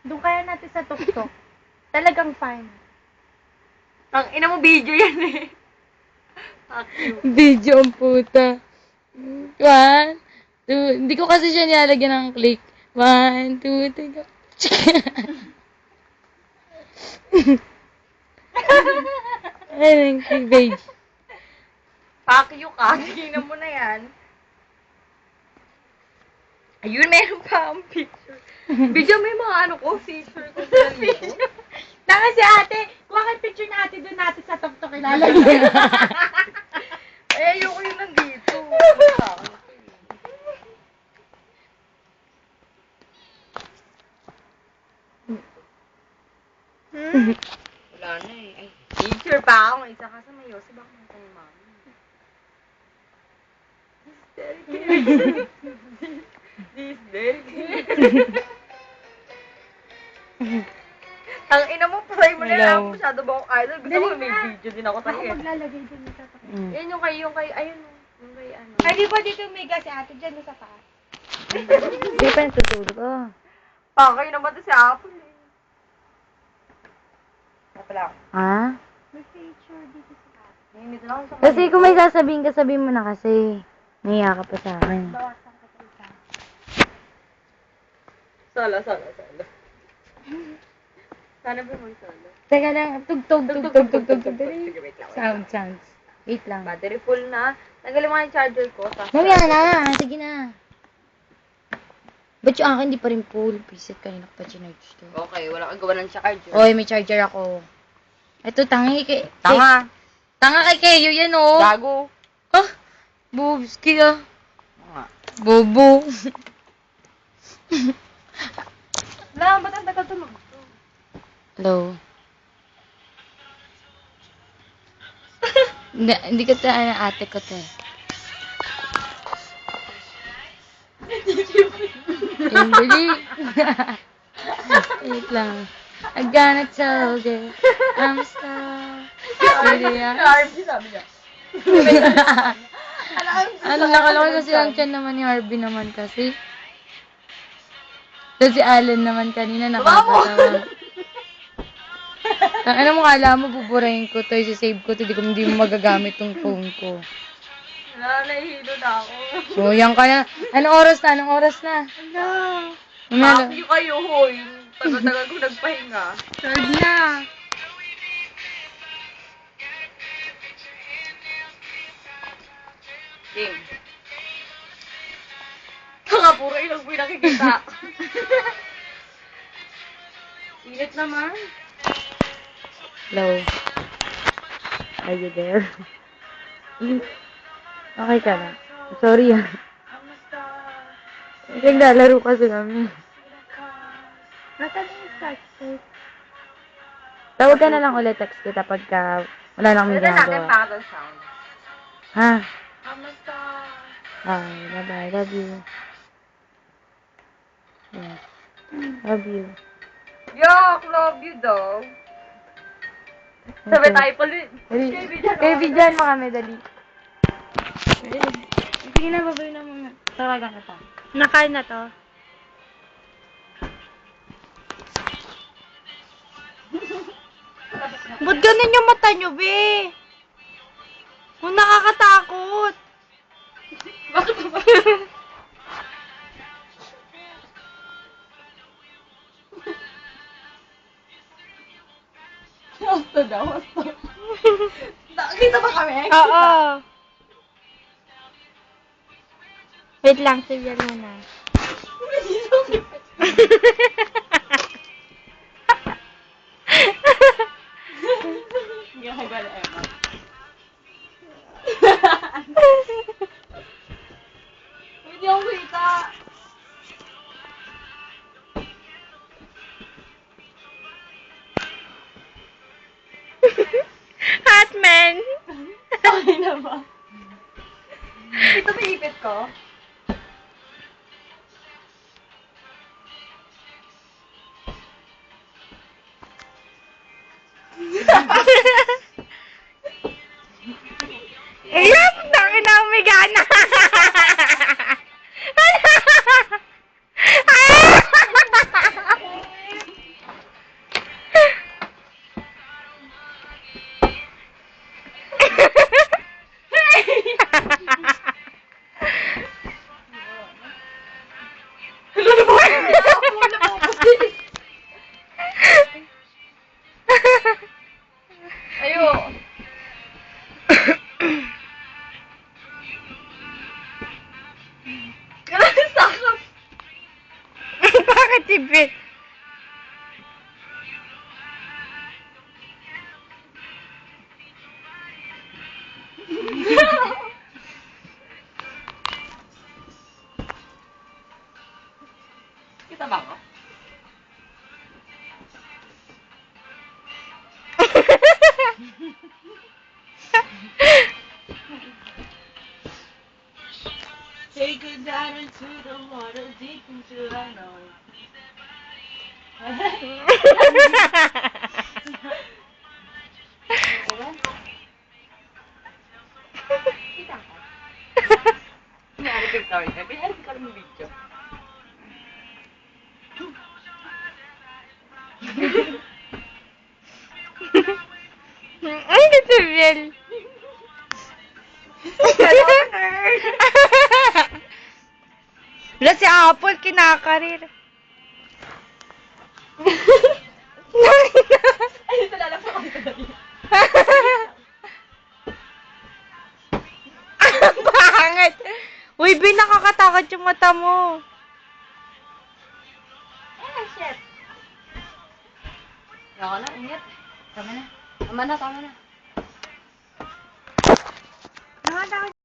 Doon kaya natin sa tuktok. Talagang fine. Ang ina mo video yan eh. Fuck you. Video ang puta. 1, 2, hindi ko kasi siya nilalagyan ng click. 1, 2, 3, go. Ayun, clickbait. Fuck you ka. Tingnan mo na yan. Ayun, meron pa ang picture. Video may mga ano ko, feature ko sa dito. Naka si ate, kuha kayo picture na ate doon natin sa tuktok ilalagay. Ay, ayoko yung nandito. Wala na eh. Ay, picture pa ako. Isa ka sa mayo. Sa baka mga tayo mami. This very Ang ina mo, pray mo na Hello. lang. Masyado ba akong idol? Gusto ko Dali may na. video din ako sa'yo Ako eh. maglalagay doon sa tuktok. Yan yung kay, ayun. Yung kay ano. Ay, di ba dito mega si ate dyan sa taas? Hindi pa natutulog. Oh. Pakay naman to si Apple eh. Napala ako. Ha? May picture dito sa taas. Nahimit lang ako sa Kasi kung may sasabihin ka, sabihin mo na kasi. Nahiya ka pa sa akin. Bawasan ko pa. Sala. Sana ba mo sala? Teka lang, tugtog. Sige, wait lang. Sounds. Wait lang. Battery full na. Tanggalin mo nga yung charger ko. Mamaya na, sige na. Ba't yung akin di pa rin full? Pisit kanina ko pa chinarge to. Okay, wala kang gawa ng charger. Oy, may charger ako. Ito, tangi kay... Tanga. Tanga kay Keyo yan, oh. Gago. Ah, boobs, kaya. Tanga. Bobo. Wala, ba't ang tagal tumag? Hello. Hindi ka ate ko to. Kimberly. Wait lang. I gonna tell you I'm a star. RMG sabi niya. Ano, nakalaki kasi ang tiyan naman ni Harvey naman kasi. So si Alan naman kanina nakakatawa. Ano mo kala mo, buburahin ko to, isi-save ko to, hindi mo magagamit tong phone ko. Wala, nahihilo na ako. So, yan ka na. Anong oras na? Hello. Mamaya, Fuck you kayo, hoy. Tagal-tagal ko nagpahinga. Third na. Game. Tanga, puro ilong po yung nakikita. Init naman. hello. Are you there? Okay ka na. Sorry ah. Naglalaro kasi kami. Nasaan yung flashlight? Tawag ka na lang ulit, text kita pagka wala na kami Pwede natin ginagawa. paddle sound. Ha? Kamusta? Bye. Bye-bye. Love you. Yes. Love you. Yuck, love you, dog. Sabi tayo palit. Baby dyan mga medali. Sige na, babay na mga. Tawagan kita. Nakain na to. Ba't ganun yung mata nyo, be? Oh, nakakatakot. Bakit ba? Hasta daw, hasta. Nakakita ba kami? Oo. Wait lang, sibyal muna. Ginagawa na Emma. Hindi ako kita. Hotman! Okay na ba? Ito may ipit ko. Ayan, dami na umigana. Bakit si Beth? Kita ba ako? Take her down into the water, deep into the know. Kita ka? May ano picture ka? Pinahal ka ng video. Ay, si Bel. Wala si Apple, kinakarir. Ay, ito lalapsa ko dito dali. Pangit. Uy, Ben, nakakatakot yung mata mo. Ah, shit. Ako na, ingat. Tama na. Tama na, tama na. Nakakatakot